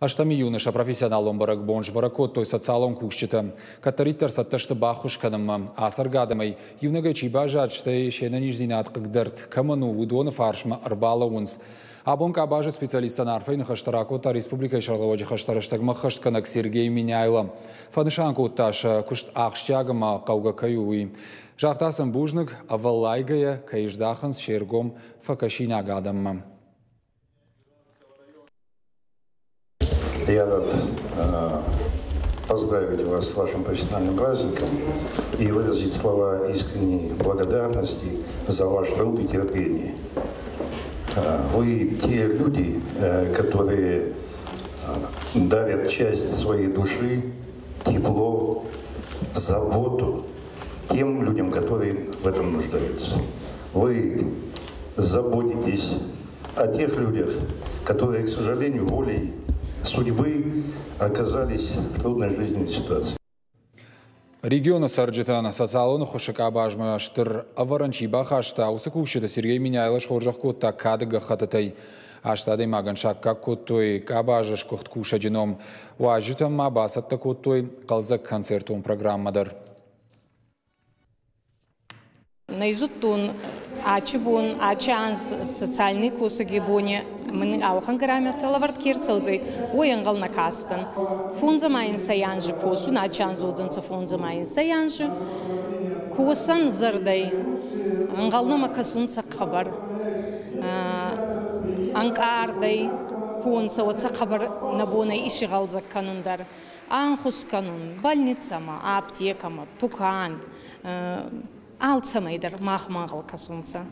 Аштами юныша профессионалом барак бонж баракот той социалон кушчита. Катариттер сатташты бахушканым асаргадамай. Юнага чибажа чтай шенаниш зинат кагдерт. Каману удона фаршма арбала унс. Абонка абажа специалиста нарфейн хаштаракота республика шарлаваджи хаштараштагма хаштканак Сергей Миняйла. Фанышанку таша кушт ахштягама каугакаюи. Жахтасан бужныг авалайгая каиждаханс шергом факашина гадамма. Я рад поздравить вас с вашим профессиональным праздником и выразить слова искренней благодарности за ваш труд и терпение. Вы те люди, которые дарят часть своей души, тепло, заботу тем людям, которые в этом нуждаются. Вы заботитесь о тех людях, которые, к сожалению, волей судьбы оказались в трудной жизненной ситуации. Региона Сарджитана социалон хошика бажма штыр аваранчи бахашта усыкушита Сергей Миняйла шхоржахкота кадыга хататай аштадый маганшак какотой кабажаш кохткуша джином уажитам мабасатта коттой қалзак концертон программадар. Найзуттун ачыбун ачанс социальный кусаги боне мы аухан граммер талаварт кирцелзей уянгал накастан фунза майын саянжы кусу начан зудзанца фунза майын саянжы кусан зырдай ангална макасунца хабар анкардай фунса отца хабар набоной ишигалзак канундар анхус канун больницама аптекама тукан алцамайдар махмангал касунца.